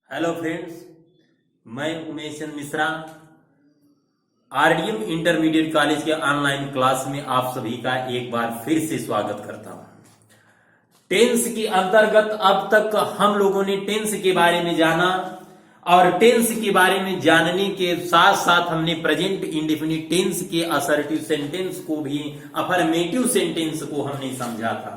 Hello friends, मैं उमेश चंद Mishra RDM intermediate college के online class में आप सभी का एक बार फिर से स्वागत करता हूं। टेंस के अंतर्गत अब तक हम लोगों ने टेंस के बारे में जाना और टेंस के बारे में जानने के साथ साथ हमने प्रेजेंट इंडेफिनिट टेंस के असर्टिव सेंटेंस को भी अफर्मेटिव सेंटेंस को हमने समझा था।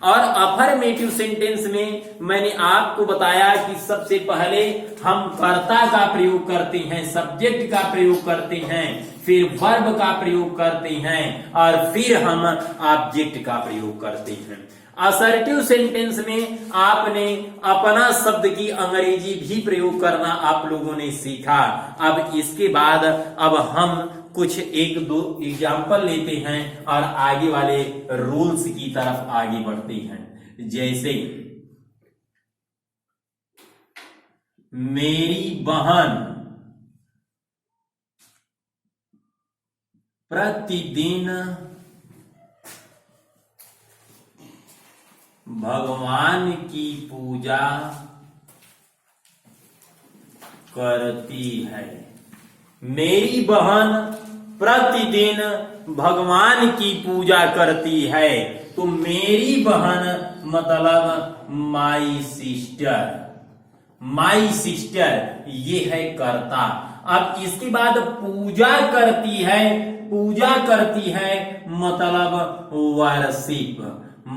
और अफर्मेटिव सेंटेंस में मैंने आपको बताया कि सबसे पहले हम कर्ता का प्रयोग करते हैं, सब्जेक्ट का प्रयोग करते हैं, फिर वर्ब का प्रयोग करते हैं और फिर हम ऑब्जेक्ट का प्रयोग करते हैं। असर्टिव सेंटेंस में आपने अपना शब्द की अंग्रेजी भी प्रयोग करना आप लोगों ने सीखा। अब इसके बाद अब हम कुछ एक दो एग्जाम्पल लेते हैं और आगे वाले रूल्स की तरफ आगे बढ़ते हैं। जैसे मेरी बहन प्रतिदिन भगवान की पूजा करती है। मेरी बहन प्रतिदिन भगवान की पूजा करती है। तो मेरी बहन मतलब माई सिस्टर, माई सिस्टर ये है कर्ता। अब इसके बाद पूजा करती है, पूजा करती है मतलब वर्शिप,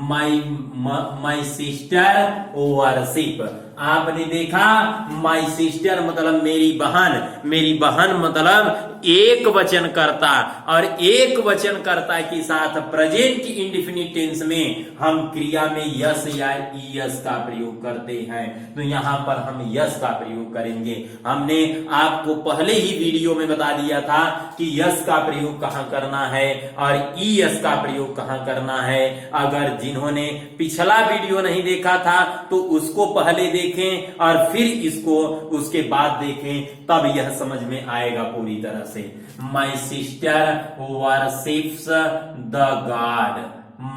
माई सिस्टर वर्शिप। आपने देखा माई सिस्टर मतलब मेरी बहन, मेरी बहन मतलब एक वचन कर्ता और एक वचन कर्ता के साथ प्रेजेंट इंडेफिनिट टेंस में हम क्रिया में यस या ईएस का प्रयोग करते हैं। तो यहां पर हम यस का प्रयोग करेंगे। हमने आपको पहले ही वीडियो में बता दिया था कि यस का प्रयोग कहां करना है और ईएस का प्रयोग कहां करना है। अगर जिन्होंने पिछला वीडियो नहीं देखा था तो उसको पहले देखें और फिर इसको उसके बाद देखें, तब यह समझ में आएगा पूरी तरह से। My sister worships the God,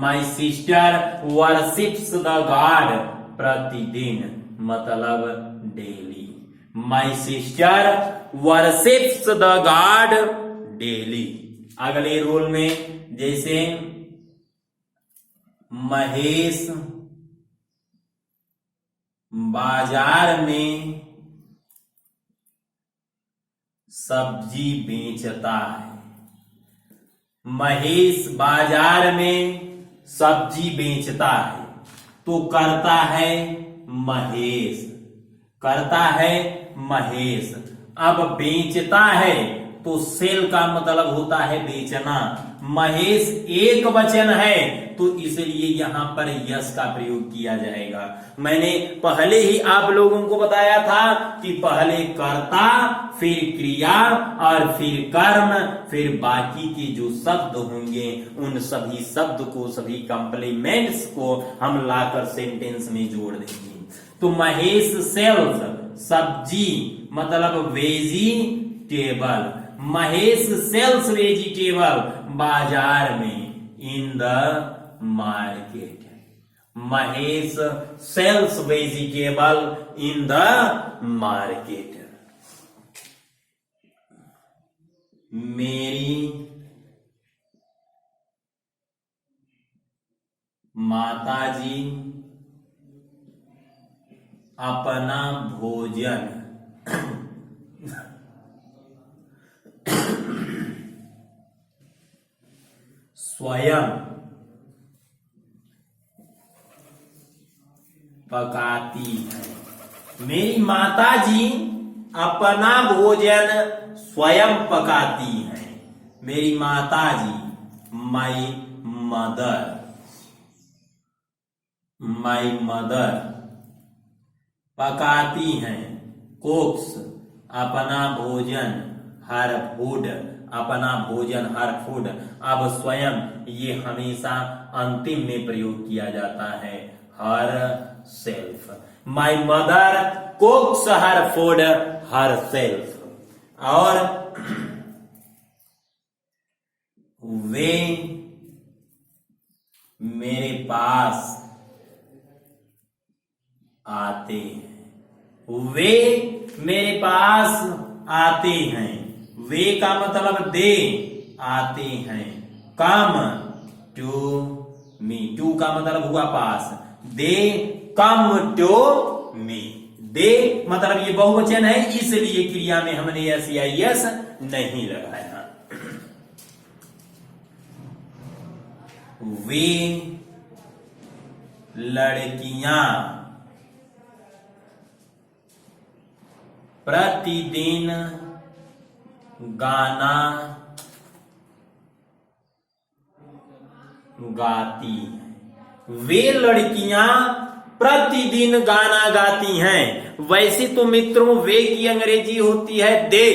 my sister worships the God प्रतिदिन मतलब daily. My sister worships the God daily. अगले रूल में जैसे महेश बाजार में सब्जी बेचता है। महेश बाजार में सब्जी बेचता है। तो करता है महेश, करता है महेश। अब बेचता है तो सेल का मतलब होता है बेचना। महेश एक वचन है तो इसलिए यहां पर यस का प्रयोग किया जाएगा। मैंने पहले ही आप लोगों को बताया था कि पहले कर्ता, फिर क्रिया और फिर कर्म, फिर बाकी के जो शब्द होंगे उन सभी शब्द को, सभी कंप्लीमेंट्स को हम लाकर सेंटेंस में जोड़ देंगे। तो महेश सेल्स सब्जी मतलब वेजिटेबल, महेश सेल्स वेजिटेबल बाजार में, in the market. Mahesh sells vegetable in the market. मेरी माताजी अपना भोजन स्वयं पकाती है। मेरी माताजी अपना भोजन स्वयं पकाती है। मेरी माताजी माई मदर, माई मदर पकाती हैं। कुक्स अपना भोजन, हर फूड अपना भोजन, हर फूड। अब स्वयं ये हमेशा अंतिम में प्रयोग किया जाता है, her self. My mother कुक्स her food her self. और वे मेरे पास आते हैं। वे मेरे पास आते हैं। वे का मतलब दे आते हैं। कम टू मी, टू का मतलब हुआ पास। दे कम टू मी, दे मतलब ये बहुवचन है, इसलिए क्रिया में हमने एस या यस नहीं लगाया। वे लड़कियां प्रतिदिन गाना गाती हैं। वे लड़कियां प्रतिदिन गाना गाती हैं। वैसे तो मित्रों वे की अंग्रेजी होती है दे,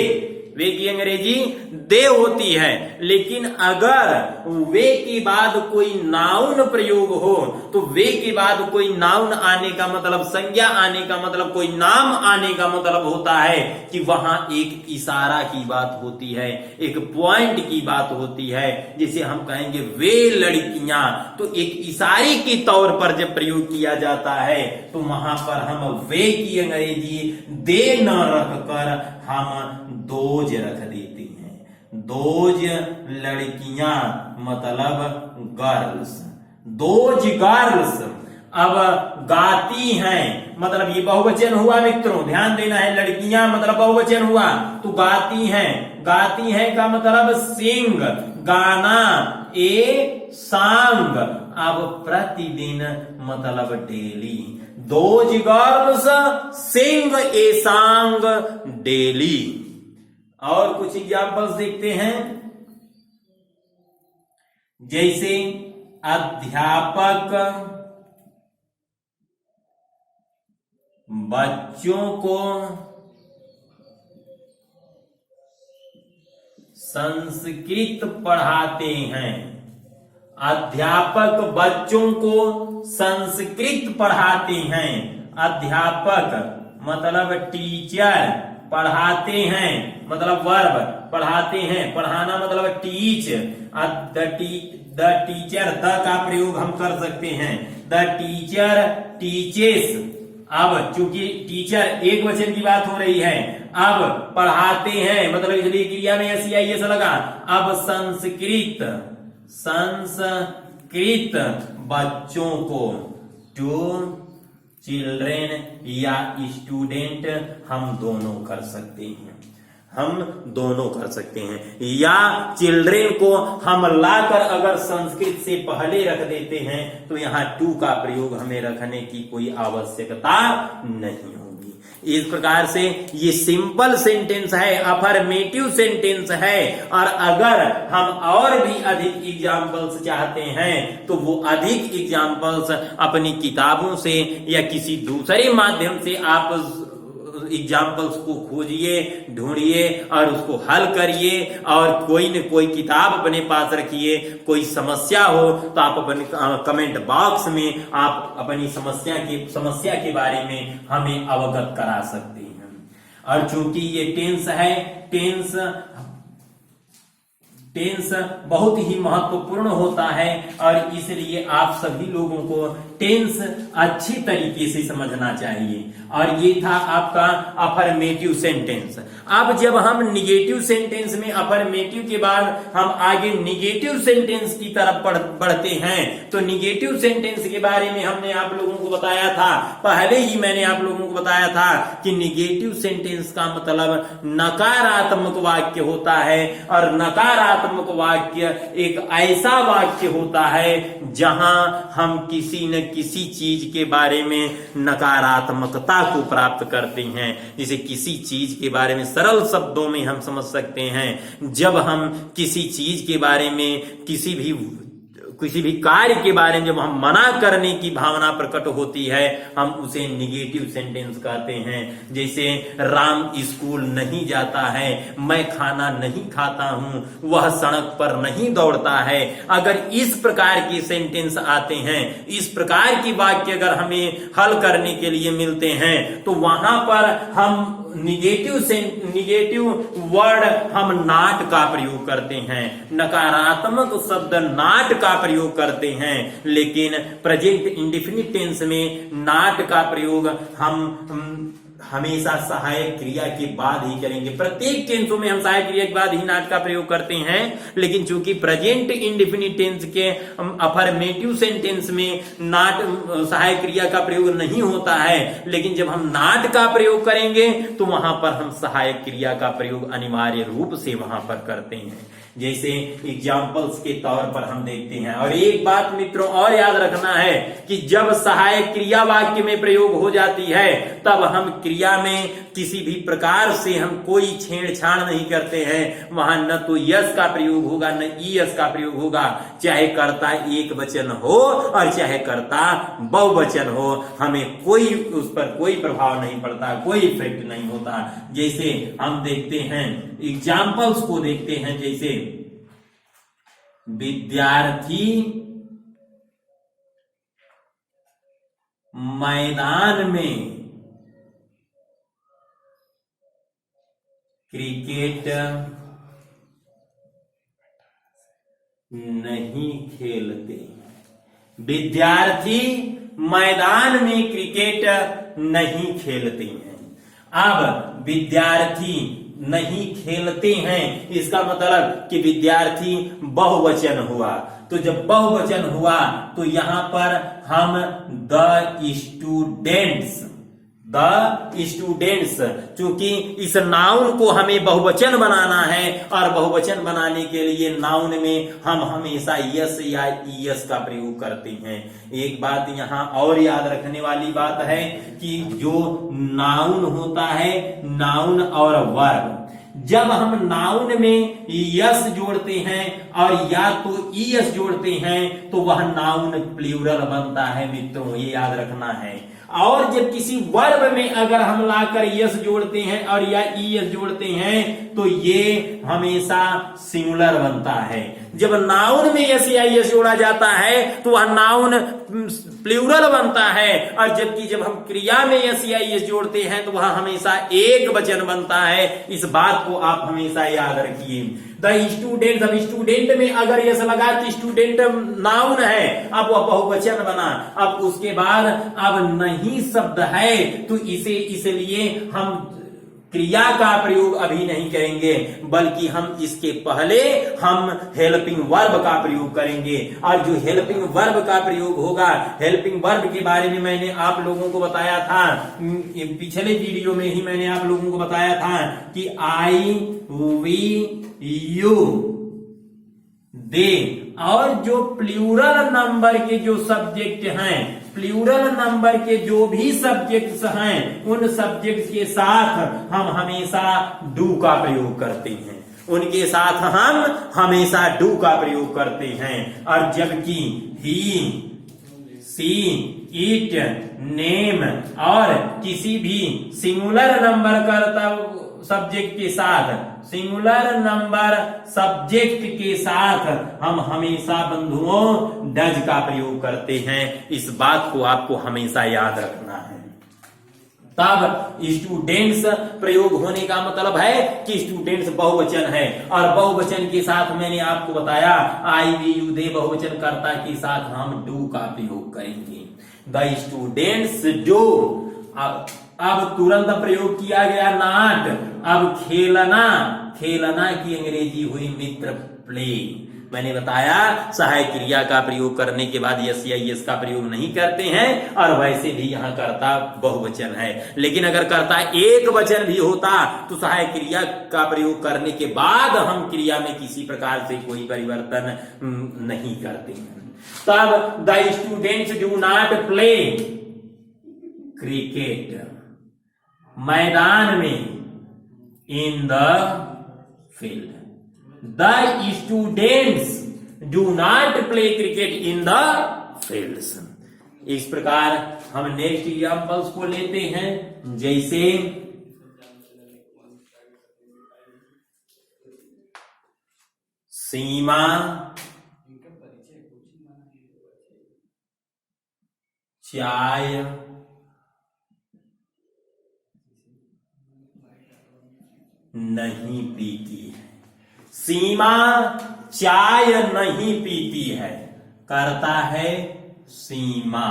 वे की अंग्रेजी दे होती है, लेकिन अगर वे के बाद कोई नाउन प्रयोग हो तो वे के बाद कोई नाउन आने का मतलब, संज्ञा आने का मतलब, कोई नाम आने का मतलब होता है कि वहां एक इशारा की बात होती है, एक पॉइंट की बात होती है। जैसे हम कहेंगे वे लड़कियां, तो एक इशारे के तौर पर जब प्रयोग किया जाता है तो वहां पर हम वे की अंग्रेजी दे न रखकर हम दोज रख देते हैं। दोज लड़कियां मतलब गर्ल्स, दोज गर्ल्स। अब गाती हैं मतलब ये बहुवचन हुआ मित्रों, ध्यान देना है। लड़कियां मतलब बहुवचन हुआ तो गाती हैं, गाती हैं का मतलब सिंग, गाना, ए सांग। अब प्रतिदिन मतलब डेली। दोज गर्ल्स सिंग ए सांग डेली। और कुछ एग्जाम्पल्स देखते हैं, जैसे अध्यापक बच्चों को संस्कृत पढ़ाते हैं। अध्यापक बच्चों को संस्कृत पढ़ाते हैं। अध्यापक मतलब टीचर, पढ़ाते हैं मतलब वर्ब, पढ़ाते हैं, पढ़ाना मतलब टीच। द टीचर, द का प्रयोग हम कर सकते हैं। The teacher teaches. अब चूंकि टीचर एक वचन की बात हो रही है, अब पढ़ाते हैं मतलब इसलिए क्रिया में एस या यस लगा। अब संस्कृत, संस्कृत बच्चों को, टू चिल्ड्रेन या स्टूडेंट हम दोनों कर सकते हैं, हम दोनों कर सकते हैं। या चिल्ड्रेन को हम लाकर अगर संस्कृत से पहले रख देते हैं तो यहाँ टू का प्रयोग हमें रखने की कोई आवश्यकता नहीं होगी। इस प्रकार से ये सिंपल सेंटेंस है, अफर्मेटिव सेंटेंस है। और अगर हम और भी अधिक एग्जाम्पल्स चाहते हैं तो वो अधिक एग्जाम्पल्स अपनी किताबों से या किसी दूसरे माध्यम से आप एग्जाम्पल्स को खोजिए, ढूंढिए और उसको हल करिए। और कोई न कोई किताब अपने पास रखिए। कोई समस्या हो तो आप अपने कमेंट बॉक्स में आप अपनी समस्या के बारे में हमें अवगत करा सकते हैं। और चूंकि ये टेंस है, टेंस बहुत ही महत्वपूर्ण होता है और इसलिए आप सभी लोगों को टेंस अच्छी तरीके से समझना चाहिए। और ये था आपका अफर्मेटिव सेंटेंस। अब जब हम निगेटिव सेंटेंस में अफर्मेटिव के बाद हम आगे निगेटिव सेंटेंस की तरफ बढ़ते हैं तो निगेटिव सेंटेंस के बारे में हमने आप लोगों को बताया था, पहले ही मैंने आप लोगों को बताया था कि निगेटिव सेंटेंस का मतलब नकारात्मक वाक्य होता है। और नकारात्मक वाक्य एक ऐसा वाक्य होता है जहां हम किसी न किसी चीज के बारे में नकारात्मकता को प्राप्त करते हैं। जैसे किसी चीज के बारे में सरल शब्दों में हम समझ सकते हैं, जब हम किसी चीज के बारे में किसी भी कार्य के बारे में जब हम मना करने की भावना प्रकट होती है हम उसे निगेटिव सेंटेंस कहते हैं। जैसे राम स्कूल नहीं जाता है, मैं खाना नहीं खाता हूं, वह सड़क पर नहीं दौड़ता है। अगर इस प्रकार के सेंटेंस आते हैं, इस प्रकार की वाक्य अगर हमें हल करने के लिए मिलते हैं तो वहां पर हम निगेटिव वर्ड हम नाट का प्रयोग करते हैं, नकारात्मक शब्द नाट का प्रयोग करते हैं। लेकिन प्रेजेंट इंडेफिनिट टेंस में नाट का प्रयोग हम हमेशा सहायक क्रिया के बाद ही करेंगे। प्रत्येक टेंसों में हम सहायक क्रिया के बाद ही नॉट का प्रयोग करते हैं, लेकिन चूंकि प्रेजेंट इंडेफिनिट टेंस के अफर्मेटिव सेंटेंस में नॉट सहायक क्रिया का प्रयोग नहीं होता है, लेकिन जब हम नॉट का प्रयोग करेंगे तो वहां पर हम सहायक क्रिया का प्रयोग अनिवार्य रूप से वहां पर करते हैं। जैसे एग्जाम्पल्स के तौर पर हम देखते हैं। और एक बात मित्रों और याद रखना है कि जब सहायक क्रिया वाक्य में प्रयोग हो जाती है तब हम क्रिया में किसी भी प्रकार से हम कोई छेड़छाड़ नहीं करते हैं। वहां न तो यस का प्रयोग होगा न ईएस का प्रयोग होगा, चाहे कर्ता एक वचन हो और चाहे कर्ता बहुवचन हो, हमें कोई उस पर कोई प्रभाव नहीं पड़ता, कोई इफेक्ट नहीं होता। जैसे हम देखते हैं एग्जाम्पल्स को देखते हैं, जैसे विद्यार्थी मैदान में क्रिकेट नहीं खेलते। विद्यार्थी मैदान में क्रिकेट नहीं खेलते हैं। अब विद्यार्थी नहीं खेलते हैं, इसका मतलब कि विद्यार्थी बहुवचन हुआ। तो जब बहुवचन हुआ तो यहां पर हम द स्टूडेंट्स, चूंकि इस नाउन को हमें बहुवचन बनाना है और बहुवचन बनाने के लिए नाउन में हम हमेशा यस या ईएस का प्रयोग करते हैं। एक बात यहां और याद रखने वाली बात है कि जो नाउन होता है, नाउन और वर्ब, जब हम नाउन में यस जोड़ते हैं और या तो ईएस जोड़ते हैं तो वह नाउन प्लूरल बनता है मित्रों, ये याद रखना है। और जब किसी वर्ब में अगर हम लाकर यस जोड़ते हैं और या ईएस जोड़ते हैं तो ये हमेशा सिंगुलर बनता है। जब नाउन में यस या ईएस जोड़ा जाता है तो वह नाउन प्लूरल बनता है, और जबकि जब हम क्रिया में यस या ईएस जोड़ते हैं तो वह हमेशा एक वचन बनता है। इस बात को आप हमेशा याद रखिए। द स्टूडेंट, अब स्टूडेंट में अगर यस लगा तो स्टूडेंट नाउन है, अब वह बहुवचन बना। अब उसके बाद अब नहीं शब्द है तो इसे इसलिए हम क्रिया का प्रयोग अभी नहीं करेंगे, बल्कि हम इसके पहले हम हेल्पिंग वर्ब का प्रयोग करेंगे। और जो हेल्पिंग वर्ब का प्रयोग होगा, हेल्पिंग वर्ब के बारे में मैंने आप लोगों को बताया था, पिछले वीडियो में ही मैंने आप लोगों को बताया था कि आई, वी, यू, दे, और जो प्लूरल नंबर के जो सब्जेक्ट हैं, प्लूरल नंबर के जो भी सब्जेक्ट्स हैं, उन सब्जेक्ट्स के साथ हम हमेशा डू का प्रयोग करते हैं। उनके साथ हम हमेशा डू का प्रयोग करते हैं। और जबकि ही, सी, इट, नेम और किसी भी सिंगुलर नंबर करता सब्जेक्ट के साथ, सिंगुलर नंबर सब्जेक्ट के साथ हम हमेशा बंधुओं डज का प्रयोग करते हैं। इस बात को आपको हमेशा याद रखना है। तब स्टूडेंट्स प्रयोग होने का मतलब है कि स्टूडेंट्स बहुवचन है, और बहुवचन के साथ मैंने आपको बताया आई, वी, यू, दे बहुवचन कर्ता के साथ हम डू का प्रयोग करेंगे। The students do. अब तुरंत प्रयोग किया गया नॉट। अब खेलना, खेलना की अंग्रेजी हुई मित्र प्ले। मैंने बताया सहायक क्रिया का प्रयोग करने के बाद यस या यस का प्रयोग नहीं करते हैं, और वैसे भी यहाँ कर्ता बहुवचन है। लेकिन अगर कर्ता एक वचन भी होता तो सहायक क्रिया का प्रयोग करने के बाद हम क्रिया में किसी प्रकार से कोई परिवर्तन नहीं करते हैं। तब the students do not play cricket मैदान में, in the field. The students do not play cricket in the fields. इस प्रकार हम नेक्स्ट एग्जांपल्स को लेते हैं, जैसे सीमा चाय नहीं पीती है। सीमा चाय नहीं पीती है, करता है सीमा।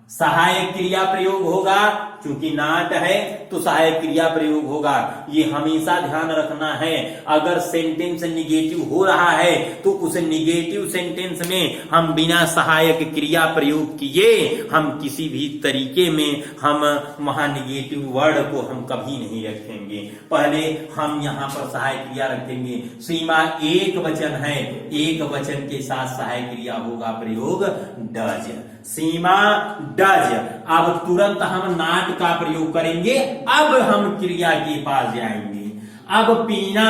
सहायक क्रिया प्रयोग होगा, चूंकि नाट है तो सहायक क्रिया प्रयोग होगा। ये हमेशा ध्यान रखना है। अगर सेंटेंस निगेटिव हो रहा है तो उस निगेटिव सेंटेंस में हम बिना सहायक क्रिया प्रयोग किए हम किसी भी तरीके में हम वहां निगेटिव वर्ड को हम कभी नहीं रखेंगे। पहले हम यहाँ पर सहायक क्रिया रखेंगे। सीमा एक वचन है, एक वचन के साथ सहायक क्रिया होगा प्रयोग डज। Seema does. अब तुरंत हम नॉट का प्रयोग करेंगे। अब हम क्रिया के पास जाएंगे। अब पीना,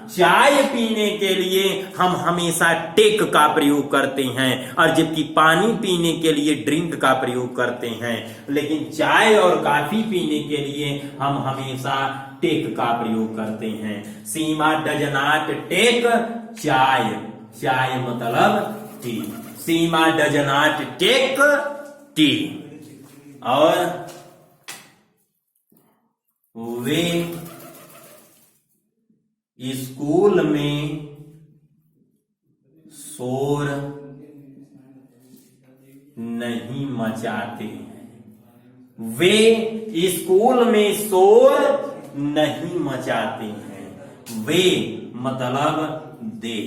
चाय पीने के लिए हम हमेशा टेक का प्रयोग करते हैं, और जबकि पानी पीने के लिए ड्रिंक का प्रयोग करते हैं, लेकिन चाय और कॉफी पीने के लिए हम हमेशा टेक का प्रयोग करते हैं। सीमा डज नॉट टेक चाय। चाय मतलब tea. Seema does not take tea. और वे स्कूल में शोर नहीं मचाते हैं। वे स्कूल में शोर नहीं मचाते हैं। वे मतलब दे।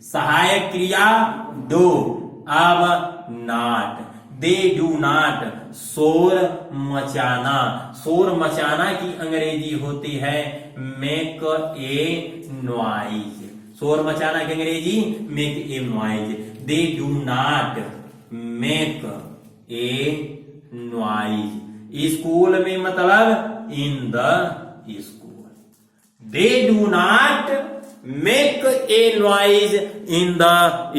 सहायक क्रिया डू। अब नॉट। दे डू नॉट शोर मचाना। शोर मचाना की अंग्रेजी होती है मेक ए नॉइज। शोर मचाना की अंग्रेजी make a noise. They do not make a noise. School में मतलब in the school. They do not make a noise in the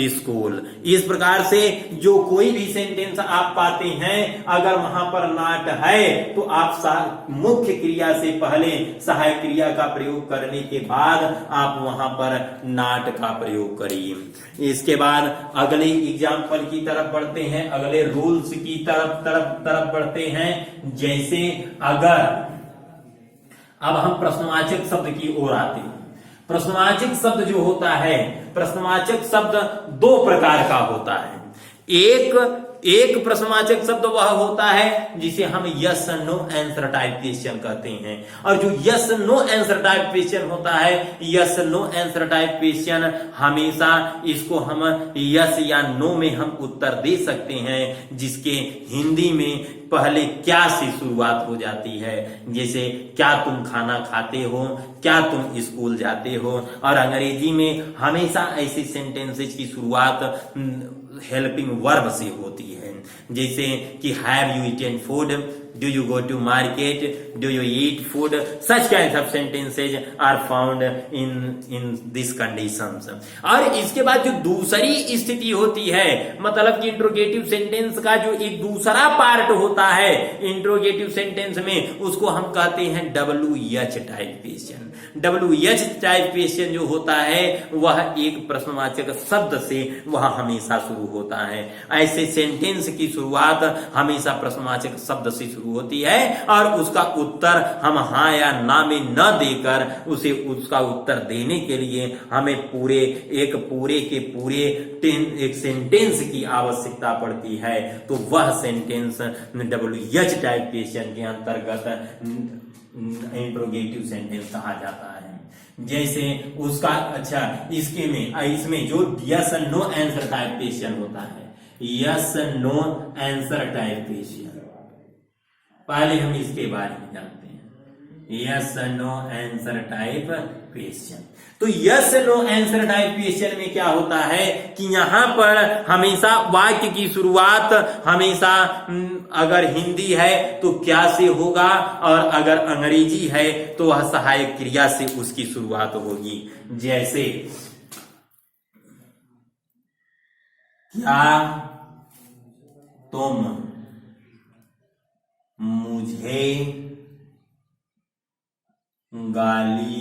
school. इस प्रकार से जो कोई भी सेंटेंस आप पाते हैं, अगर वहां पर नॉट है तो आप मुख्य क्रिया से पहले सहायक क्रिया का प्रयोग करने के बाद आप वहां पर नॉट का प्रयोग करिए। इसके बाद अगले एग्जाम्पल की तरफ बढ़ते हैं, अगले रूल्स की तरफ बढ़ते हैं। जैसे अगर अब हम प्रश्नवाचक शब्द की ओर आते हैं। प्रश्नवाचक शब्द जो होता है, प्रश्नवाचक शब्द दो प्रकार का होता है। एक प्रश्नवाचक शब्द वह होता है जिसे हम yes no answer type question कहते हैं। और जो yes no answer type question होता है, yes no answer type question हमेशा इसको हम यस या नो में हम उत्तर दे सकते हैं, जिसके हिंदी में पहले क्या से शुरुआत हो जाती है। जैसे क्या तुम खाना खाते हो, क्या तुम स्कूल जाते हो। और अंग्रेजी में हमेशा ऐसी सेंटेंसेस की शुरुआत हेल्पिंग वर्ब से होती है। जैसे कि have you eaten food, do you go to market, do you eat food. Such kinds of sentences are found in this conditions. और इसके बाद जो दूसरी स्थिति होती है, मतलब कि इंट्रोगेटिव सेंटेंस का जो एक दूसरा पार्ट होता है इंट्रोगेटिव सेंटेंस में, उसको हम कहते हैं WH type question. WH type question जो होता है वह एक प्रश्नवाचक शब्द से वह हमेशा शुरू होता है। ऐसे सेंटेंस की शुरुआत हमेशा प्रश्नवाचक शब्द से शुरू होती है, और उसका उत्तर हम हाँ या ना में न देकर उसे उसका उत्तर देने के लिए हमें पूरे के पूरे एक सेंटेंस की आवश्यकता पड़ती है। तो वह सेंटेंस WH टाइप क्वेश्चन के अंतर्गत इंट्रोगेटिव सेंटेंस कहा जाता है। जैसे उसका इसमें जो yes no answer type question होता है, yes no answer type question, पहले हम इसके बारे में जानते हैं। Yes no answer type question. तो yes no answer type question में क्या होता है कि यहां पर हमेशा वाक्य की शुरुआत हमेशा अगर हिंदी है तो क्या से होगा, और अगर अंग्रेजी है तो वह सहायक क्रिया से उसकी शुरुआत होगी। जैसे क्या तुम मुझे गाली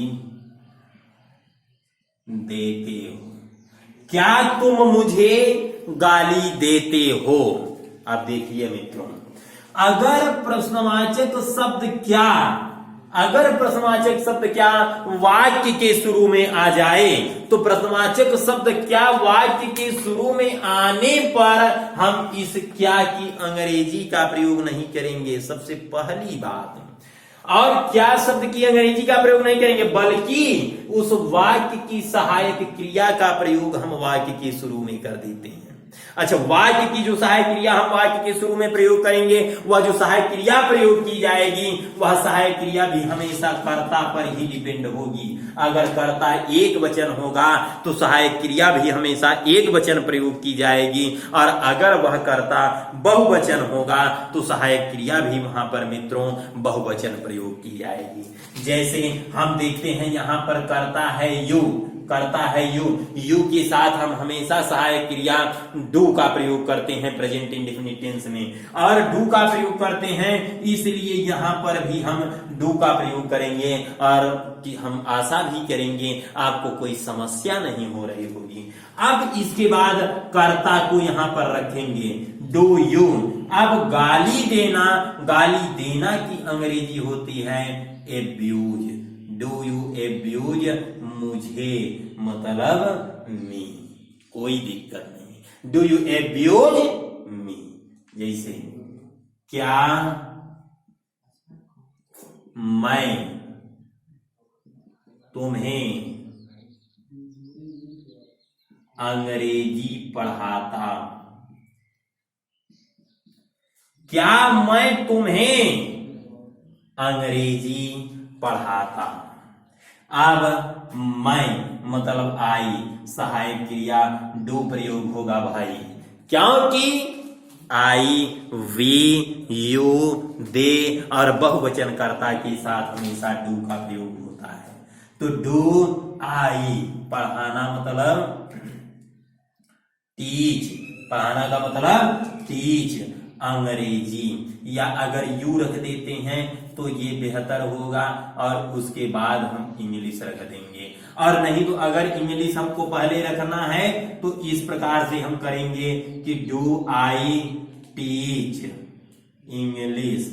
देते हो। क्या तुम मुझे गाली देते हो। अब देखिए मित्रों, अगर प्रश्नवाचक शब्द क्या वाक्य के शुरू में आ जाए, तो प्रश्नवाचक शब्द क्या वाक्य के शुरू में आने पर हम इस क्या की अंग्रेजी का प्रयोग नहीं करेंगे। सबसे पहली बात, और क्या शब्द की अंग्रेजी का प्रयोग नहीं करेंगे, बल्कि उस वाक्य की सहायक क्रिया का प्रयोग हम वाक्य के शुरू में कर देते हैं। अच्छा, वाक्य की जो सहायक क्रिया हम वाक्य के शुरू में प्रयोग करेंगे, वह जो सहायक क्रिया प्रयोग की जाएगी वह सहायक क्रिया भी हमेशा कर्ता पर ही डिपेंड होगी। अगर कर्ता एक वचन होगा तो सहायक क्रिया भी हमेशा एक वचन प्रयोग की जाएगी, और अगर वह कर्ता बहुवचन होगा तो सहायक क्रिया भी वहां पर मित्रों बहुवचन प्रयोग की जाएगी। जैसे हम देखते हैं यहां पर कर्ता है यू, करता है यू के साथ हम हमेशा सहायक क्रिया डू का प्रयोग करते हैं प्रेजेंट इंडेफिनिट टेंस में, और डू का प्रयोग करते हैं इसलिए यहां पर भी हम डू का प्रयोग करेंगे, और कि हम आशा भी करेंगे आपको कोई समस्या नहीं हो रही होगी। अब इसके बाद कर्ता को यहां पर रखेंगे डू यू। अब गाली देना की अंग्रेजी होती है एब्यूज। डू यू एब्यूज मुझे, मतलब मी, कोई दिक्कत नहीं। डू यू एब्यूज मी, जैसे क्या मैं तुम्हें अंग्रेजी पढ़ाता, क्या मैं तुम्हें अंग्रेजी पढ़ाता। अब मैं मतलब आई, सहायक क्रिया डू प्रयोग होगा भाई, क्योंकि आई, वी, यू, दे और बहुवचन कर्ता के साथ हमेशा डू का प्रयोग होता है। तो डू आई, पढ़ाना मतलब टीच, पढ़ाना का मतलब टीच अंग्रेजी, या अगर यू रख देते हैं तो ये बेहतर होगा, और उसके बाद हम इंग्लिश रख देंगे। और नहीं तो अगर इंग्लिश हमको पहले रखना है तो इस प्रकार से हम करेंगे कि do I teach English,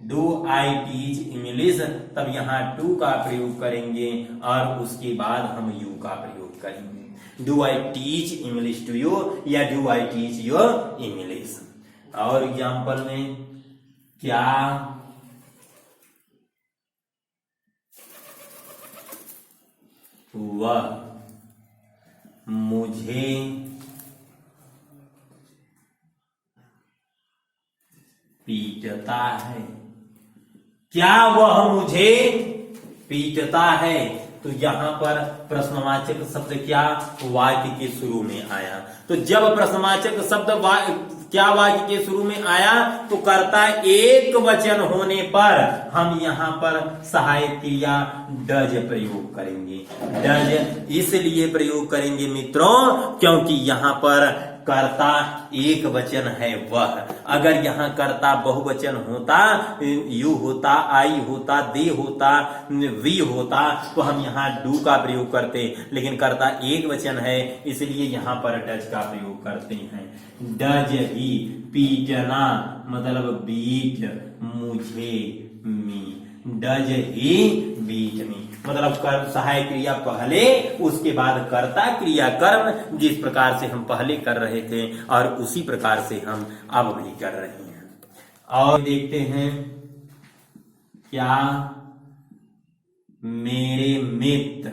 do I teach English, तब यहाँ टू का प्रयोग करेंगे और उसके बाद हम यू का प्रयोग करेंगे। Do I teach English to you, या do I teach your English. और एग्जाम्पल में क्या वह मुझे पीटता है, क्या वह मुझे पीटता है। तो यहां पर प्रश्नवाचक शब्द क्या वाक्य के शुरू में आया, तो जब प्रश्नवाचक शब्द क्या वाक्य के शुरू में आया तो कर्ता एक वचन होने पर हम यहाँ पर सहायक क्रिया डज प्रयोग करेंगे। डज इसलिए प्रयोग करेंगे मित्रों क्योंकि यहाँ पर कर्ता एक वचन है वह। अगर यहाँ कर्ता बहुवचन होता, यू होता, आई होता, दे होता, वी होता, तो हम यहाँ डू का प्रयोग करते, लेकिन कर्ता एक वचन है इसलिए यहाँ पर डज का प्रयोग करते हैं। डज ही पीटना मतलब बीट मुझे, मी, डज ही बीट मी, मतलब कर्म सहायक क्रिया पहले उसके बाद कर्ता क्रिया कर्म, जिस प्रकार से हम पहले कर रहे थे और उसी प्रकार से हम अब भी कर रहे हैं। और देखते हैं क्या मेरे मित्र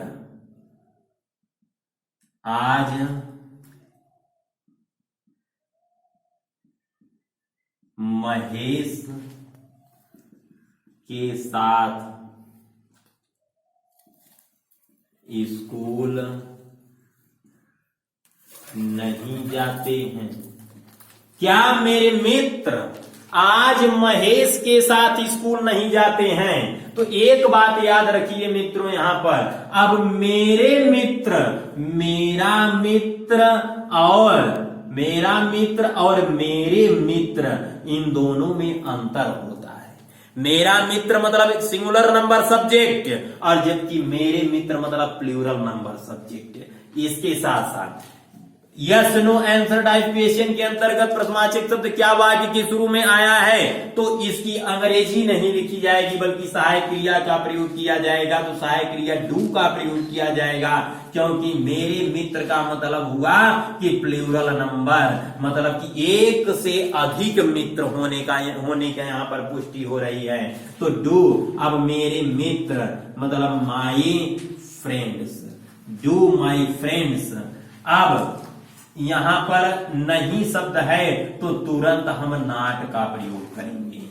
आज महेश के साथ स्कूल नहीं जाते हैं। क्या मेरे मित्र आज महेश के साथ स्कूल नहीं जाते हैं। तो एक बात याद रखिए मित्रों यहां पर, अब मेरे मित्र, मेरा मित्र और मेरे मित्र इन दोनों में अंतर होता है। मेरा मित्र मतलब सिंगुलर नंबर सब्जेक्ट, और जबकि मेरे मित्र मतलब प्लूरल नंबर सब्जेक्ट। इसके साथ साथ yes no answer type question के अंतर्गत प्रश्नवाचक शब्द क्या वाक्य के शुरू में आया है, तो इसकी अंग्रेजी नहीं लिखी जाएगी बल्कि सहायक क्रिया का प्रयोग किया जाएगा। तो सहायक क्रिया डू का प्रयोग किया जाएगा, क्योंकि मेरे मित्र का मतलब हुआ कि प्लूरल नंबर, मतलब कि एक से अधिक मित्र होने का यहाँ पर पुष्टि हो रही है। तो डू, अब मेरे मित्र मतलब माई फ्रेंड्स, डू माई फ्रेंड्स। अब यहां पर नहीं शब्द है तो तुरंत हम नॉट का प्रयोग करेंगे।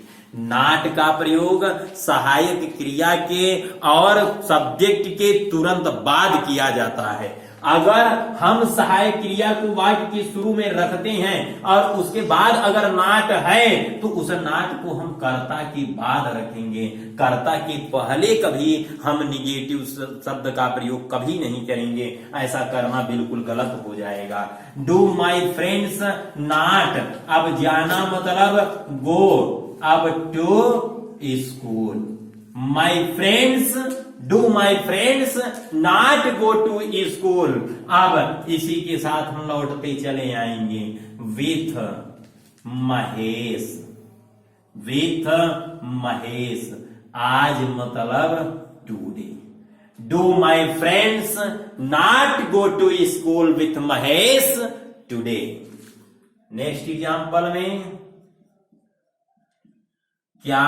नॉट का प्रयोग सहायक क्रिया के और सब्जेक्ट के तुरंत बाद किया जाता है। अगर हम सहायक क्रिया को वाक्य के शुरू में रखते हैं और उसके बाद अगर नॉट है तो उस नॉट को हम कर्ता के बाद रखेंगे। कर्ता के पहले कभी हम निगेटिव शब्द का प्रयोग कभी नहीं करेंगे, ऐसा करना बिल्कुल गलत हो जाएगा। डू माई फ्रेंड्स नॉट, अब जाना मतलब गो, अब to school. My friends, do my friends not go to school. अब इसी के साथ हम लौटते चले आएंगे विथ महेश, विथ महेश, आज मतलब today. Do my friends not go to school with Mahesh today. Next example में, क्या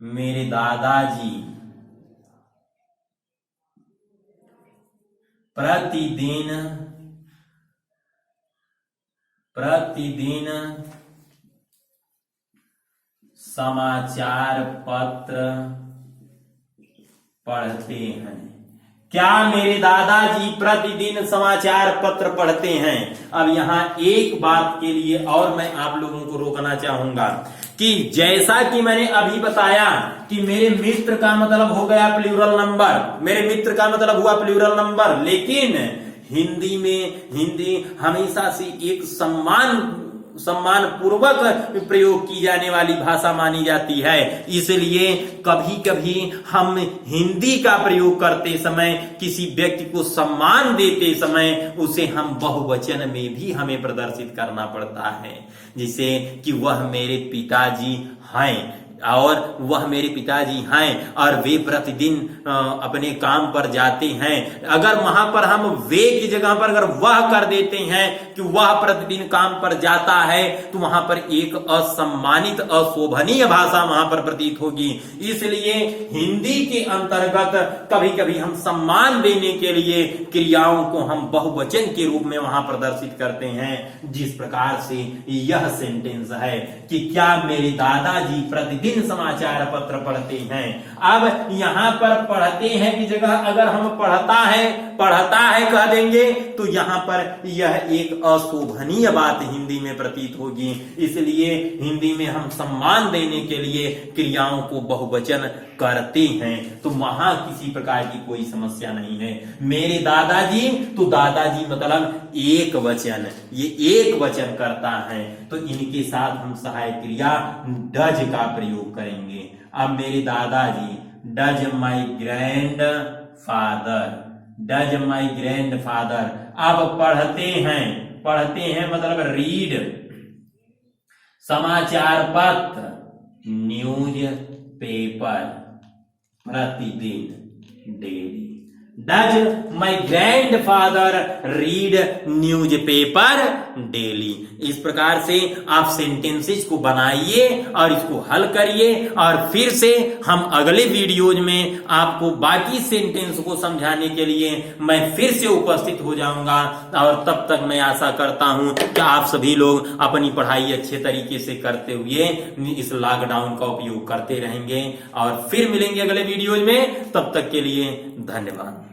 मेरे दादाजी प्रतिदिन समाचार पत्र पढ़ते हैं? क्या मेरे दादाजी प्रतिदिन समाचार पत्र पढ़ते हैं? अब यहां एक बात के लिए और मैं आप लोगों को रोकना चाहूंगा कि जैसा कि मैंने अभी बताया कि मेरे मित्र का मतलब हो गया प्लूरल नंबर, मेरे मित्र का मतलब हुआ प्लूरल नंबर, लेकिन हिंदी हमेशा से एक सम्मान पूर्वक प्रयोग की जाने वाली भाषा मानी जाती है। इसलिए कभी कभी हम हिंदी का प्रयोग करते समय, किसी व्यक्ति को सम्मान देते समय, उसे हम बहुवचन में भी हमें प्रदर्शित करना पड़ता है। जिसे कि वह मेरे पिताजी हैं, और वह मेरे पिताजी हैं और वे प्रतिदिन अपने काम पर जाते हैं। अगर वहां पर हम वे की जगह पर अगर वह कर देते हैं कि वह प्रतिदिन काम पर जाता है, तो वहां पर एक असम्मानित अशोभनीय भाषा वहां पर प्रतीत होगी। इसलिए हिंदी के अंतर्गत कभी कभी हम सम्मान देने के लिए क्रियाओं को हम बहुवचन के रूप में वहां प्रदर्शित करते हैं। जिस प्रकार से यह सेंटेंस है कि क्या मेरे दादाजी प्रतिदिन समाचार पत्र पढ़ते हैं। अब यहां पर पढ़ते हैं की जगह अगर हम पढ़ता है कह देंगे तो यहां पर यह एक अशोभनीय बात हिंदी में प्रतीत होगी। इसलिए हिंदी में हम सम्मान देने के लिए क्रियाओं को बहुवचन करते हैं, तो वहां किसी प्रकार की कोई समस्या नहीं है। मेरे दादाजी, तो दादाजी मतलब एक वचन, ये एक वचन करता है, तो इनके साथ हम सहायक क्रिया डज का प्रयोग करेंगे। अब मेरे दादाजी, does my grand father, does my grand father. अब पढ़ते हैं मतलब रीड, समाचार पत्र, न्यूज पेपर, प्रतिदिन, daily. Does my grand father read news paper daily. इस प्रकार से आप सेंटेंसेस को बनाइए और इसको हल करिए, और फिर से हम अगले वीडियोज में आपको बाकी सेंटेंस को समझाने के लिए मैं फिर से उपस्थित हो जाऊंगा। और तब तक मैं आशा करता हूं कि आप सभी लोग अपनी पढ़ाई अच्छे तरीके से करते हुए इस लॉकडाउन का उपयोग करते रहेंगे, और फिर मिलेंगे अगले वीडियोज में। तब तक के लिए धन्यवाद।